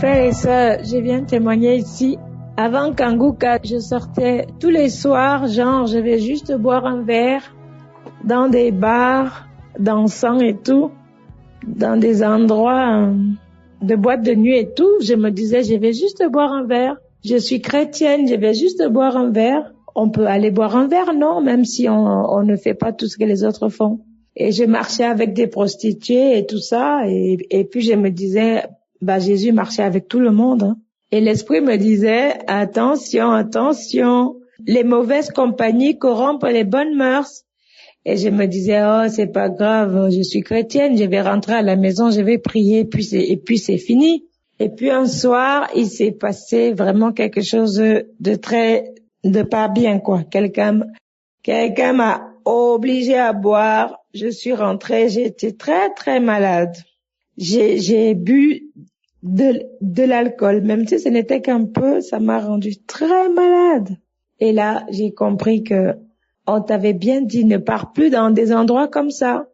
Frères et sœurs, je viens témoigner ici. Avant Kanguka, je sortais tous les soirs, je vais juste boire un verre dans des bars, dansant et tout, dans des endroits de boîtes de nuit et tout. Je me disais, je vais juste boire un verre. Je suis chrétienne, je vais juste boire un verre. On peut aller boire un verre, non, même si on ne fait pas tout ce que les autres font. Et je marchais avec des prostituées et tout ça, et puis je me disais, Jésus marchait avec tout le monde, hein. Et l'esprit me disait, attention, attention, les mauvaises compagnies corrompent les bonnes mœurs. Et je me disais, oh, c'est pas grave, je suis chrétienne, je vais rentrer à la maison, je vais prier, et puis c'est fini. Et puis un soir, il s'est passé vraiment quelque chose de pas bien, quoi. Quelqu'un m'a obligé à boire. Je suis rentrée, j'étais très, très malade. J'ai bu de l'alcool, même si ce n'était qu'un peu, ça m'a rendu très malade. Et là, j'ai compris que on t'avait bien dit, ne pars plus dans des endroits comme ça.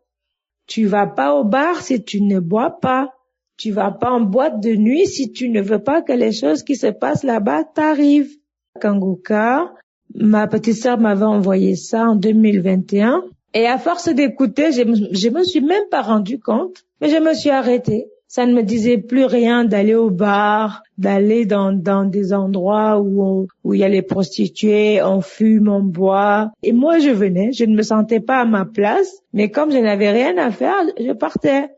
Tu vas pas au bar si tu ne bois pas. Tu vas pas en boîte de nuit si tu ne veux pas que les choses qui se passent là-bas t'arrivent. Kanguka, ma petite sœur m'avait envoyé ça en 2021. Et à force d'écouter, je me suis même pas rendu compte, mais je me suis arrêtée. Ça ne me disait plus rien d'aller au bar, d'aller dans des endroits où il y a les prostituées, on fume, on boit. Et moi, je venais, je ne me sentais pas à ma place, mais comme je n'avais rien à faire, je partais.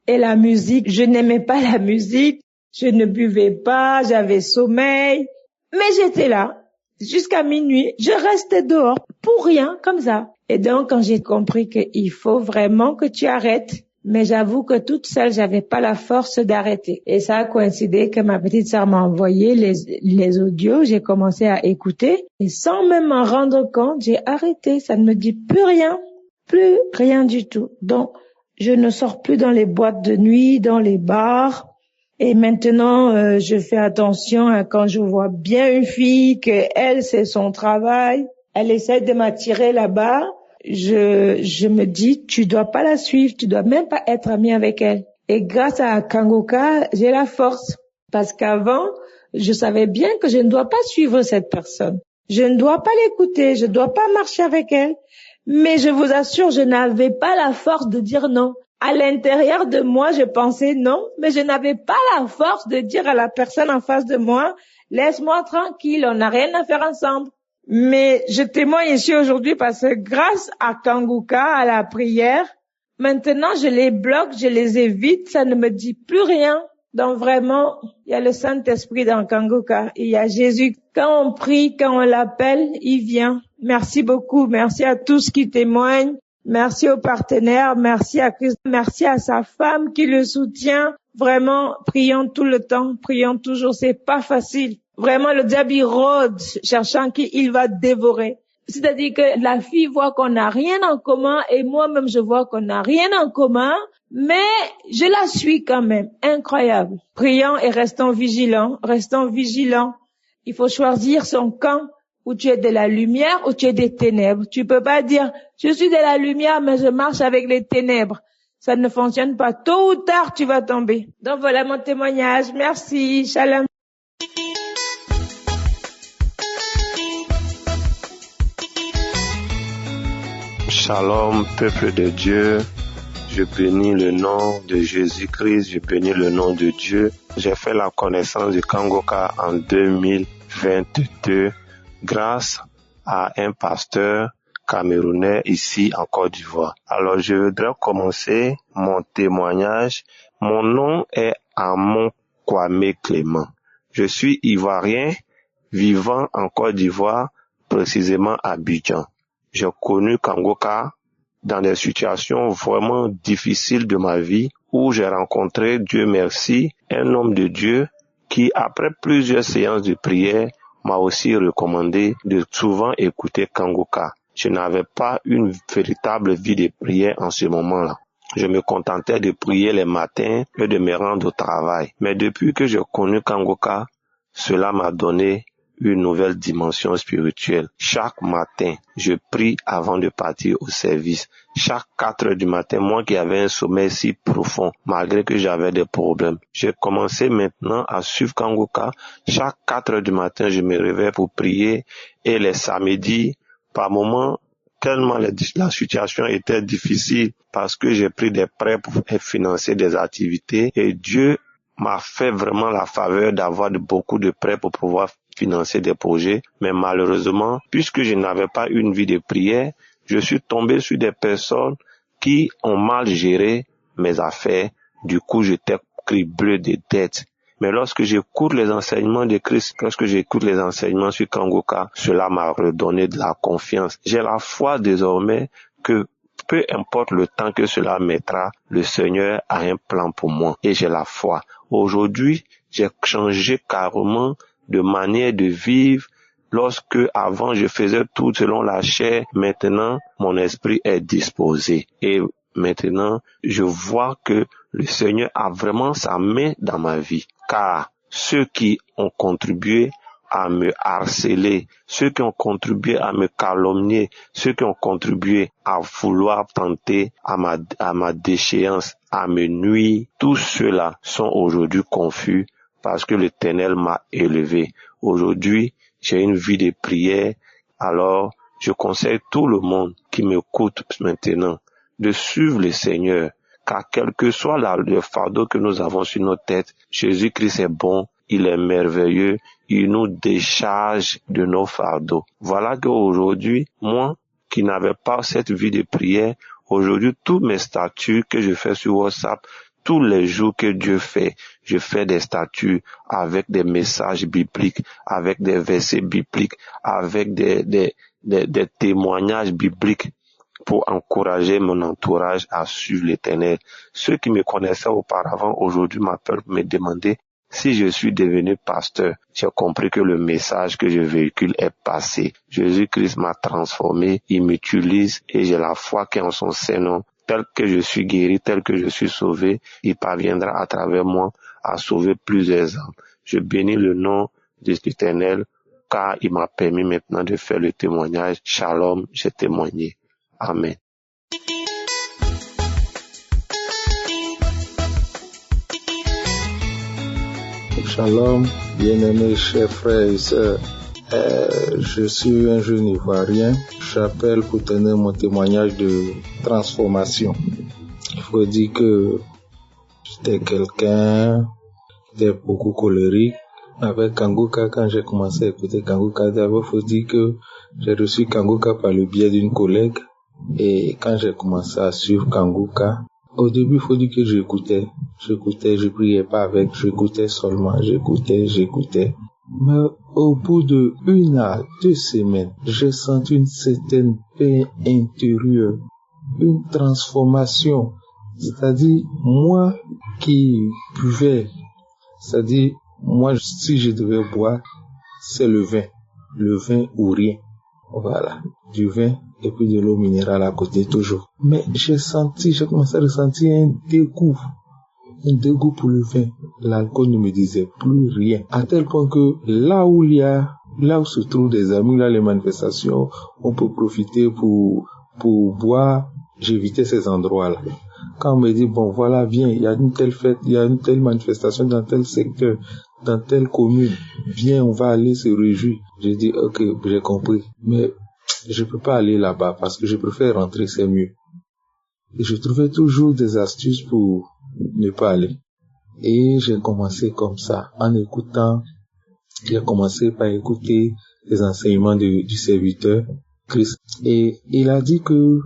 Et la musique, je n'aimais pas la musique, je ne buvais pas, j'avais sommeil, mais j'étais là jusqu'à minuit. Je restais dehors pour rien, comme ça. Et donc, quand j'ai compris qu'il faut vraiment que tu arrêtes, mais j'avoue que toute seule, j'avais pas la force d'arrêter. Et ça a coïncidé que ma petite sœur m'a envoyé les audios. J'ai commencé à écouter. Et sans même m'en rendre compte, j'ai arrêté. Ça ne me dit plus rien du tout. Donc, je ne sors plus dans les boîtes de nuit, dans les bars. Et maintenant, je fais attention à quand je vois bien une fille, que elle, c'est son travail. Elle essaie de m'attirer là-bas. Je me dis, tu dois pas la suivre, tu dois même pas être amie avec elle. Et grâce à Kanguka, j'ai la force. Parce qu'avant, je savais bien que je ne dois pas suivre cette personne. Je ne dois pas l'écouter, je ne dois pas marcher avec elle. Mais je vous assure, je n'avais pas la force de dire non. À l'intérieur de moi, je pensais non, mais je n'avais pas la force de dire à la personne en face de moi, laisse-moi tranquille, on n'a rien à faire ensemble. Mais je témoigne ici aujourd'hui parce que grâce à Kanguka, à la prière, maintenant je les bloque, je les évite, ça ne me dit plus rien. Donc vraiment, il y a le Saint-Esprit dans Kanguka, il y a Jésus. Quand on prie, quand on l'appelle, il vient. Merci beaucoup, merci à tous qui témoignent, merci aux partenaires, merci à Christ, merci à sa femme qui le soutient. Vraiment, prions tout le temps, prions toujours, c'est pas facile. Vraiment, le diable, il rôde, cherchant qui il va dévorer. C'est-à-dire que la fille voit qu'on n'a rien en commun et moi-même, je vois qu'on n'a rien en commun, mais je la suis quand même. Incroyable. Prions et restons vigilants, restons vigilants. Il faut choisir son camp où tu es de la lumière ou tu es des ténèbres. Tu peux pas dire, je suis de la lumière, mais je marche avec les ténèbres. Ça ne fonctionne pas. Tôt ou tard, tu vas tomber. Donc voilà mon témoignage. Merci. Shalom. Shalom, peuple de Dieu. Je bénis le nom de Jésus-Christ, je bénis le nom de Dieu. J'ai fait la connaissance de Kanguka en 2022 grâce à un pasteur camerounais ici en Côte d'Ivoire. Alors je voudrais commencer mon témoignage. Mon nom est Amon Kwame Clément. Je suis ivoirien vivant en Côte d'Ivoire, précisément à Abidjan. J'ai connu Kanguka dans des situations vraiment difficiles de ma vie où j'ai rencontré, Dieu merci, un homme de Dieu qui, après plusieurs séances de prière, m'a aussi recommandé de souvent écouter Kanguka. Je n'avais pas une véritable vie de prière en ce moment-là. Je me contentais de prier les matins et de me rendre au travail. Mais depuis que j'ai connu Kanguka, cela m'a donné une nouvelle dimension spirituelle. Chaque matin, je prie avant de partir au service. Chaque 4 heures du matin, moi qui avais un sommeil si profond, malgré que j'avais des problèmes, j'ai commencé maintenant à suivre Kangoka. Chaque 4 heures du matin, je me réveille pour prier, et les samedis, par moments, tellement la situation était difficile parce que j'ai pris des prêts pour financer des activités, et Dieu m'a fait vraiment la faveur d'avoir beaucoup de prêts pour pouvoir financer des projets. Mais malheureusement, puisque je n'avais pas une vie de prière, je suis tombé sur des personnes qui ont mal géré mes affaires. Du coup, j'étais criblé de dettes. Mais lorsque j'écoute les enseignements de Christ, lorsque j'écoute les enseignements sur Kangoka, cela m'a redonné de la confiance. J'ai la foi désormais que peu importe le temps que cela mettra, le Seigneur a un plan pour moi et j'ai la foi. Aujourd'hui, j'ai changé carrément de manière de vivre. Lorsque avant je faisais tout selon la chair, maintenant mon esprit est disposé. Et maintenant, je vois que le Seigneur a vraiment sa main dans ma vie. Car ceux qui ont contribué à me harceler, ceux qui ont contribué à me calomnier, ceux qui ont contribué à vouloir tenter à ma déchéance, à me nuire, tous ceux-là sont aujourd'hui confus parce que l'Éternel m'a élevé. Aujourd'hui, j'ai une vie de prière, alors je conseille tout le monde qui m'écoute maintenant de suivre le Seigneur, car quel que soit le fardeau que nous avons sur nos têtes, Jésus-Christ est bon, il est merveilleux, il nous décharge de nos fardeaux. Voilà qu'aujourd'hui, moi qui n'avais pas cette vie de prière, aujourd'hui, tous mes statuts que je fais sur WhatsApp, tous les jours que Dieu fait, je fais des statuts avec des messages bibliques, avec des versets bibliques, avec des témoignages bibliques pour encourager mon entourage à suivre l'Éternel. Ceux qui me connaissaient auparavant, aujourd'hui m'appellent pour me demander si je suis devenu pasteur. J'ai compris que le message que je véhicule est passé. Jésus-Christ m'a transformé, il m'utilise et j'ai la foi qu'en son Saint-Nom, tel que je suis guéri, tel que je suis sauvé, il parviendra à travers moi à sauver plusieurs âmes. Je bénis le nom de l'Éternel car il m'a permis maintenant de faire le témoignage. Shalom, j'ai témoigné. Amen. Shalom, bien-aimés chers frères et sœurs. Je suis un jeune Ivoirien. J'appelle pour tenir mon témoignage de transformation. Il faut dire que j'étais quelqu'un qui était beaucoup colérique. Avec Kangoka, quand j'ai commencé à écouter Kangoka, d'abord il faut dire que j'ai reçu Kangoka par le biais d'une collègue. Et quand j'ai commencé à suivre Kangoka, au début, il faut dire que j'écoutais, je priais pas avec, j'écoutais seulement, j'écoutais. Mais au bout de 1 à 2 semaines, j'ai senti une certaine paix intérieure, une transformation. C'est-à-dire, moi qui buvais, c'est-à-dire, moi, si je devais boire, c'est le vin ou rien. Voilà, du vin et puis de l'eau minérale à côté toujours. Mais j'ai commencé à ressentir un dégoût pour le vin. L'alcool ne me disait plus rien. À tel point que là où se trouvent des amis, là les manifestations, on peut profiter pour boire, j'évitais ces endroits-là. Quand on me dit, bon voilà, viens, il y a une telle fête, il y a une telle manifestation dans tel secteur, dans telle commune, viens, on va aller se réjouir. J'ai dit, ok, j'ai compris, mais je peux pas aller là-bas parce que je préfère rentrer, c'est mieux. Et je trouvais toujours des astuces pour ne pas aller. Et j'ai commencé comme ça, en écoutant, j'ai commencé par écouter les enseignements du serviteur Christ. Et il a dit que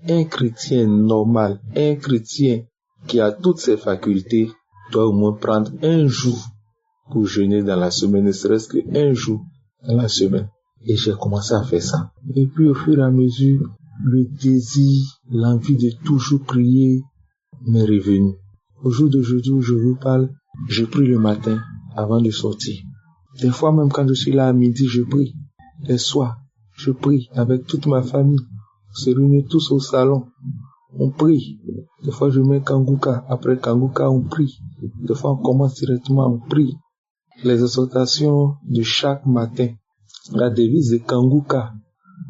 un chrétien normal, un chrétien qui a toutes ses facultés, doit au moins prendre un jour pour jeûner dans la semaine, ne serait-ce qu'un jour dans la semaine. Et j'ai commencé à faire ça. Et puis au fur et à mesure, le désir, l'envie de toujours prier m'est revenu. Au jour d'aujourd'hui où je vous parle, je prie le matin avant de sortir. Des fois même quand je suis là à midi, je prie. Les soirs, je prie avec toute ma famille. On se réunit tous au salon. On prie. Des fois je mets Kangoka. Après Kangoka, on prie. Des fois on commence directement, on prie. les exhortations de chaque matin, la devise de Kanguka,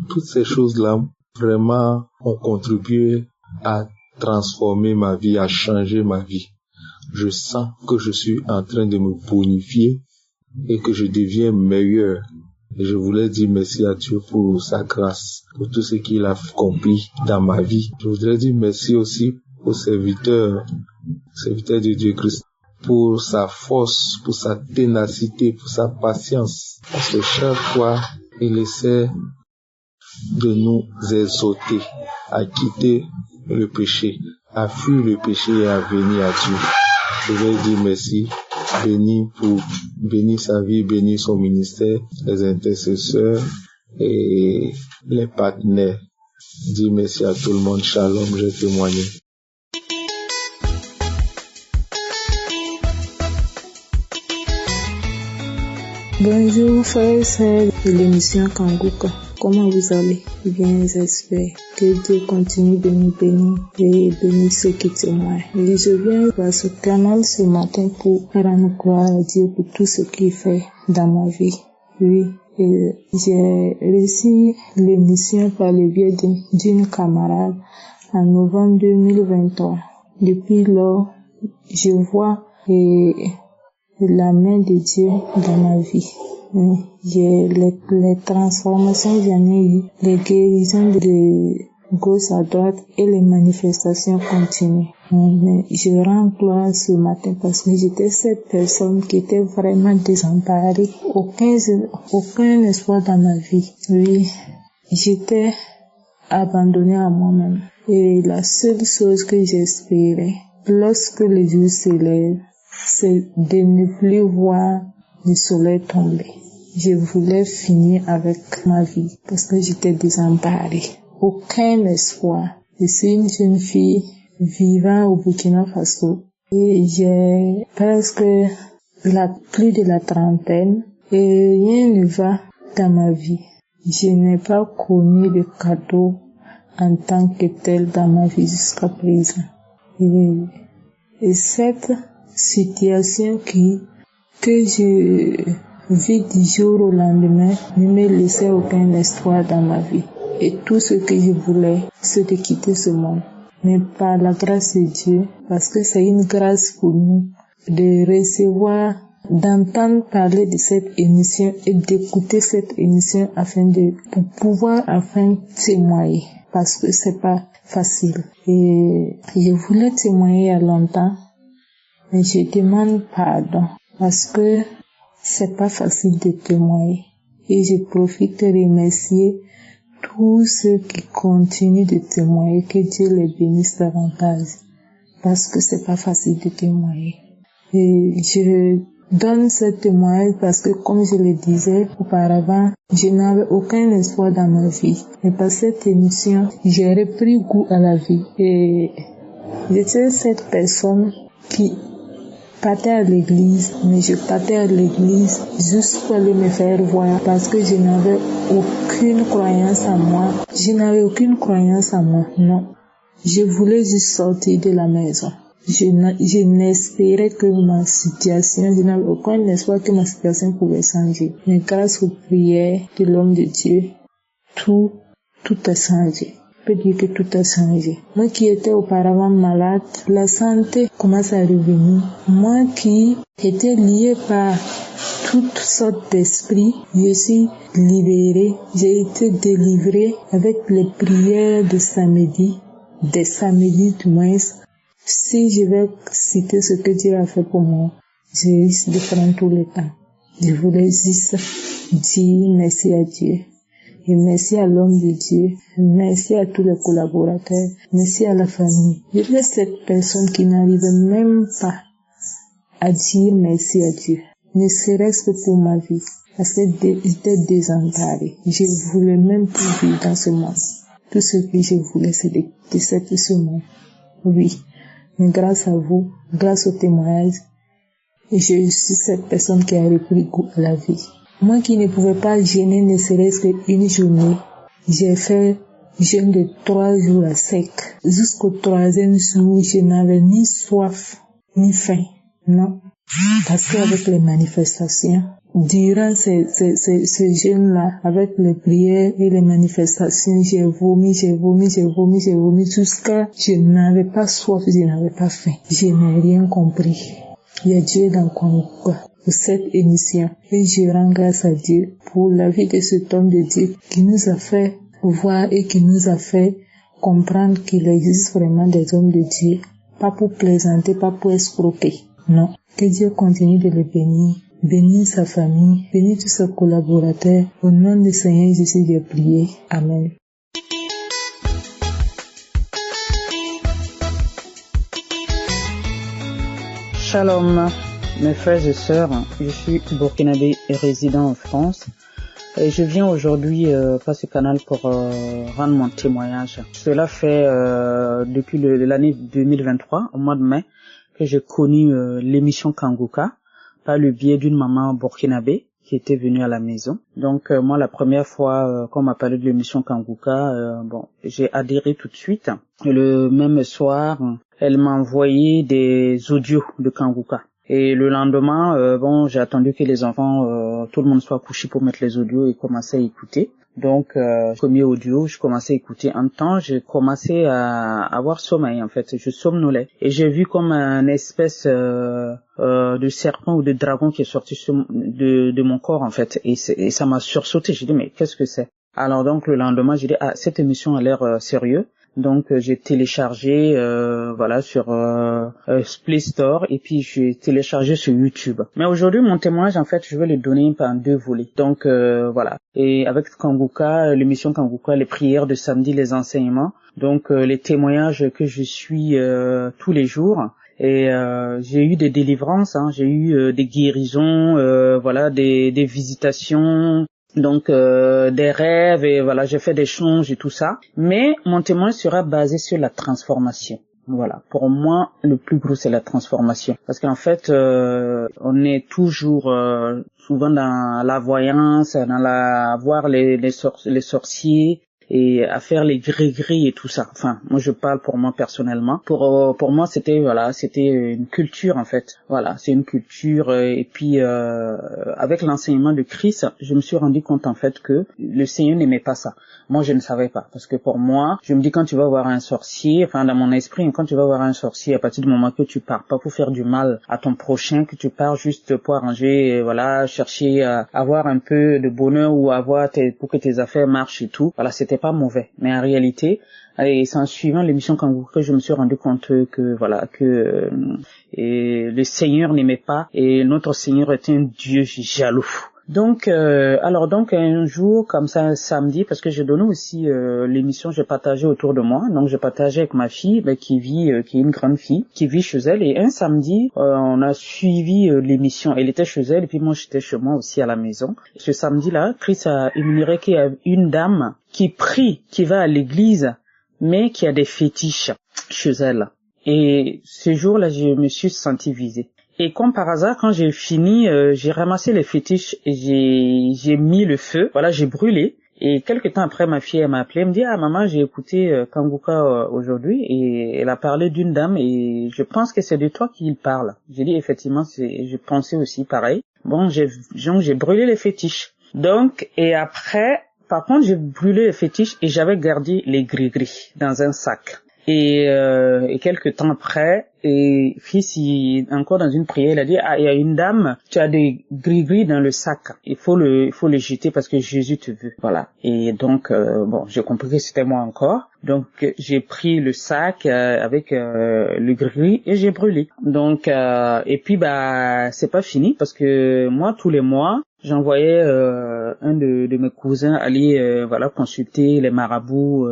toutes ces choses-là vraiment ont contribué à transformer ma vie, à changer ma vie. Je sens que je suis en train de me bonifier et que je deviens meilleur. Et je voulais dire merci à Dieu pour sa grâce, pour tout ce qu'il a accompli dans ma vie. Je voudrais dire merci aussi au serviteur de Dieu Christ, pour sa force, pour sa ténacité, pour sa patience. Parce que chaque fois, il essaie de nous exhorter à quitter le péché, à fuir le péché et à venir à Dieu. Je vais dire merci, bénir sa vie, bénir son ministère, les intercesseurs et les partenaires. Dis merci à tout le monde. Shalom, j'ai témoigné. Bonjour frères et sœurs de l'émission Kanguka. Comment vous allez? Bien, j'espère que Dieu continue de nous bénir et bénir ceux qui témoignent. Et je viens voir ce canal ce matin pour rendre gloire à Dieu pour tout ce qu'il fait dans ma vie. Oui, et j'ai reçu l'émission par le biais d'une camarade en novembre 2023. Depuis lors, je vois la main de Dieu dans ma vie. J'ai les transformations, j'en ai eu, les guérisons de gauche à droite et les manifestations continuent. Mais je rends gloire ce matin parce que j'étais cette personne qui était vraiment désemparée. Aucun espoir dans ma vie. Oui, j'étais abandonnée à moi-même. Et la seule chose que j'espérais, lorsque le jour se lève, c'est de ne plus voir le soleil tomber. Je voulais finir avec ma vie parce que j'étais désemparée. Aucun espoir. Je suis une jeune fille vivant au Burkina Faso et j'ai presque plus de la trentaine et rien ne va dans ma vie. Je n'ai pas connu de cadeau en tant que tel dans ma vie jusqu'à présent. Et cette situation que je vis du jour au lendemain ne me laissait aucun espoir dans ma vie. Et tout ce que je voulais, c'est de quitter ce monde. Mais par la grâce de Dieu, parce que c'est une grâce pour nous de recevoir, d'entendre parler de cette émission et d'écouter cette émission pour pouvoir témoigner. Parce que c'est pas facile. Et je voulais témoigner il y a longtemps. Mais je demande pardon parce que c'est pas facile de témoigner. Et je profite de remercier tous ceux qui continuent de témoigner, que Dieu les bénisse davantage. Parce que c'est pas facile de témoigner. Et je donne ce témoignage parce que, comme je le disais auparavant, je n'avais aucun espoir dans ma vie. Et par cette émission, j'ai repris goût à la vie. Et j'étais cette personne qui partais à l'église, mais je partais à l'église juste pour aller me faire voir parce que je n'avais aucune croyance en moi. Non. Je voulais juste sortir de la maison. Je n'espérais que ma situation, je n'avais aucun espoir que ma situation pouvait changer. Mais grâce aux prières de l'homme de Dieu, tout a changé. Je peux dire que tout a changé. Moi qui étais auparavant malade, la santé commence à revenir. Moi qui étais liée par toutes sortes d'esprits, je suis libérée. J'ai été délivrée avec les prières de samedi, des samedis du moins. Si je vais citer ce que Dieu a fait pour moi, je risque de prendre tout le temps. Je voulais juste dire merci à Dieu. Et merci à l'homme de Dieu, merci à tous les collaborateurs, merci à la famille. Je suis cette personne qui n'arrive même pas à dire merci à Dieu, ne serait-ce que pour ma vie, parce que j'étais désemparée. Je voulais même plus vivre dans ce monde. Tout ce que je voulais, c'est de quitter ce monde. Oui, mais grâce à vous, grâce au témoignage, je suis cette personne qui a repris goût à la vie. Moi qui ne pouvais pas jeûner ne serait-ce qu'une journée, j'ai fait jeûne de 3 jours à sec. Jusqu'au 3e jour, je n'avais ni soif, ni faim. Non. Parce qu'avec les manifestations, durant ces jeûnes-là, avec les prières et les manifestations, j'ai vomi jusqu'à je n'avais pas soif, je n'avais pas faim. Je n'ai rien compris. Il y a Dieu dans Congo pour cette émission. Et je rends grâce à Dieu pour la vie de cet homme de Dieu qui nous a fait voir et qui nous a fait comprendre qu'il existe vraiment des hommes de Dieu. Pas pour plaisanter, pas pour escroquer. Non. Que Dieu continue de le bénir. Bénir sa famille, bénir tous ses collaborateurs. Au nom du Seigneur Jésus, j'ai prié. Amen. Shalom, mes frères et sœurs, je suis burkinabé et résident en France et je viens aujourd'hui par ce canal pour rendre mon témoignage. Cela fait depuis l'année 2023, au mois de mai, que j'ai connu l'émission Kanguka par le biais d'une maman burkinabé qui était venue à la maison. Donc moi, la première fois qu'on m'a parlé de l'émission Kanguka, j'ai adhéré tout de suite. Et le même soir, elle m'a envoyé des audios de Kanguka. Et le lendemain, j'ai attendu que les enfants, tout le monde soit couché pour mettre les audios et commencer à écouter. Donc, premier audio, je commençais à écouter. En temps, j'ai commencé à avoir sommeil, en fait. Je somnolais. Et j'ai vu comme un espèce de serpent ou de dragon qui est sorti de mon corps, en fait. Et ça m'a sursauté. J'ai dit, mais qu'est-ce que c'est? Alors donc, le lendemain, j'ai dit, cette émission a l'air sérieux. Donc j'ai téléchargé sur Play Store et puis j'ai téléchargé sur YouTube. Mais aujourd'hui mon témoignage en fait je vais le donner par 2 volets. Donc voilà. Et avec Kanguka, l'émission Kanguka, les prières de samedi, les enseignements, donc les témoignages que je suis tous les jours. Et j'ai eu des délivrances, j'ai eu des guérisons, des visitations. Donc des rêves et voilà, j'ai fait des songes et tout ça. Mais mon témoignage sera basé sur la transformation. Voilà, pour moi le plus gros c'est la transformation parce qu'en fait on est toujours souvent dans la voyance, dans voir les sorciers et à faire les gris-gris et tout ça. Enfin, moi je parle pour moi personnellement. Pour moi c'était une culture en fait. Voilà, c'est une culture et puis avec l'enseignement de Christ, je me suis rendu compte en fait que le Seigneur n'aimait pas ça. Moi je ne savais pas parce que pour moi, je me dis quand tu vas voir un sorcier, enfin dans mon esprit, quand tu vas voir un sorcier à partir du moment que tu pars pas pour faire du mal à ton prochain, que tu pars juste pour arranger, chercher à avoir un peu de bonheur ou pour que tes affaires marchent et tout. Voilà, c'était pas mauvais, mais en réalité, et c'est en suivant l'émission Kanguka que je me suis rendu compte que le Seigneur n'aimait pas et notre Seigneur est un Dieu jaloux. Donc un jour comme ça, un samedi, parce que j'ai donné aussi l'émission, j'ai partagé autour de moi, donc j'ai partagé avec ma fille qui est une grande fille, qui vit chez elle, et un samedi on a suivi l'émission, elle était chez elle et puis moi j'étais chez moi aussi à la maison. Ce samedi-là, Christ a énuméré qu'il y a une dame qui prie, qui va à l'église, mais qui a des fétiches chez elle. Et ce jour-là, je me suis sentie visée. Et comme par hasard, quand j'ai fini, j'ai ramassé les fétiches et j'ai mis le feu. Voilà, j'ai brûlé. Et quelques temps après, ma fille elle m'a appelé, elle me dit maman, j'ai écouté Kanguka aujourd'hui et elle a parlé d'une dame et je pense que c'est de toi qu'il parle. J'ai dit effectivement, je pensais aussi pareil. Bon, j'ai brûlé les fétiches. Donc et après, par contre, j'ai brûlé les fétiches et j'avais gardé les gris-gris dans un sac. Et quelques temps après, et fils, encore dans une prière, il a dit il y a une dame, tu as des gris-gris dans le sac, il faut le jeter parce que Jésus te veut. Voilà. Et donc j'ai compris que c'était moi encore. Donc j'ai pris le sac avec le gris et j'ai brûlé. Donc et puis c'est pas fini parce que moi tous les mois j'envoyais un de mes cousins aller consulter les marabouts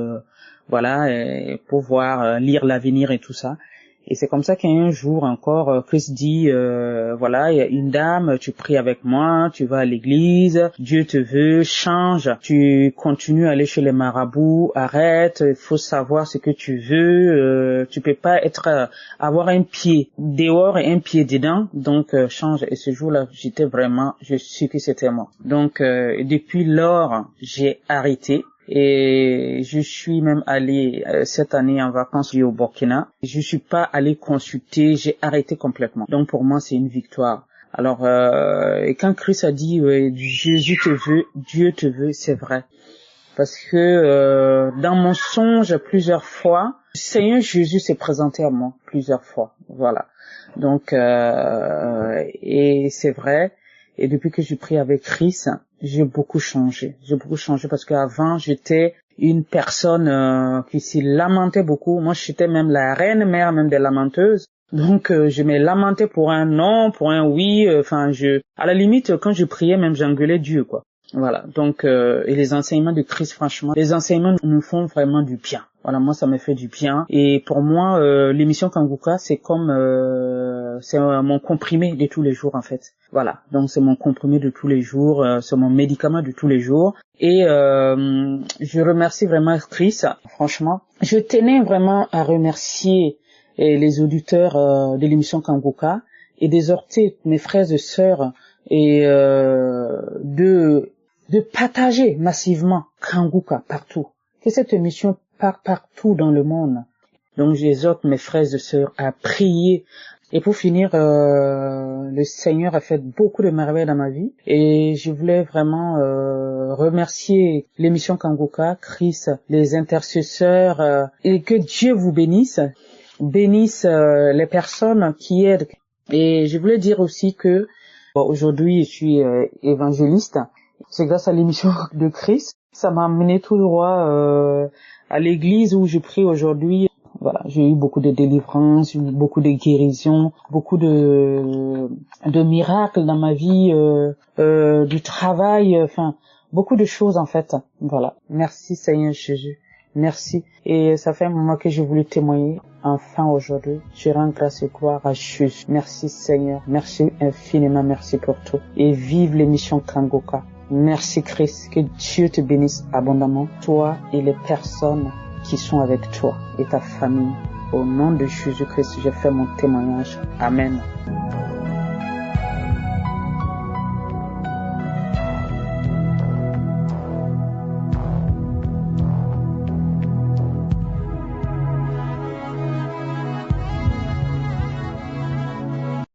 pour voir lire l'avenir et tout ça. Et c'est comme ça qu'un jour encore, Christ dit, il y a une dame, tu pries avec moi, tu vas à l'église, Dieu te veut, change, tu continues à aller chez les marabouts, arrête, il faut savoir ce que tu veux, tu peux pas avoir un pied dehors et un pied dedans, donc change. Et ce jour-là, je suis que c'était moi. Donc depuis lors, j'ai arrêté. Et je suis même allé cette année en vacances au Burkina. Je suis pas allé consulter, j'ai arrêté complètement. Donc pour moi, c'est une victoire. Alors, et quand Christ a dit Jésus te veut, Dieu te veut, c'est vrai. Parce que dans mon songe plusieurs fois, le Seigneur Jésus s'est présenté à moi plusieurs fois. Voilà. Donc, et c'est vrai. Et depuis que j'ai pris avec Christ, j'ai beaucoup changé. J'ai beaucoup changé parce qu'avant, j'étais une personne qui s'y lamentait beaucoup. Moi, j'étais même la reine mère même des lamenteuses. Donc, je me lamentais pour un non, pour un oui. À la limite, quand je priais, même j'engueulais Dieu, quoi. Voilà. Donc, et les enseignements de Christ, franchement, les enseignements nous font vraiment du bien. Voilà, moi, ça me fait du bien. Et pour moi, l'émission Kanguka, c'est comme, c'est mon comprimé de tous les jours, en fait. Voilà. Donc, c'est mon comprimé de tous les jours, c'est mon médicament de tous les jours. Et je remercie vraiment Christ, franchement. Je tenais vraiment à remercier les auditeurs de l'émission Kanguka et d'exhorter mes frères et sœurs et de partager massivement Kanguka partout. Que cette émission part partout dans le monde. Donc j'exhorte mes frères et sœurs à prier. Et pour finir, le Seigneur a fait beaucoup de merveilles dans ma vie. Et je voulais vraiment remercier l'émission Kanguka, Christ, les intercesseurs, et que Dieu vous bénisse les personnes qui aident. Et je voulais dire aussi que aujourd'hui je suis évangéliste. C'est grâce à l'émission de Christ. Ça m'a amené tout droit à l'église où je prie aujourd'hui. Voilà, j'ai eu beaucoup de délivrances, beaucoup de guérisons, beaucoup de miracles dans ma vie, du travail, beaucoup de choses en fait. Voilà. Merci Seigneur Jésus. Merci. Et ça fait un moment que je voulais témoigner. Enfin aujourd'hui, je rends grâce et gloire à Jésus. Merci Seigneur. Merci infiniment. Merci pour tout. Et vive l'émission Kanguka. Merci Christ. Que Dieu te bénisse abondamment. Toi et les personnes qui sont avec toi et ta famille. Au nom de Jésus-Christ, je fais mon témoignage. Amen.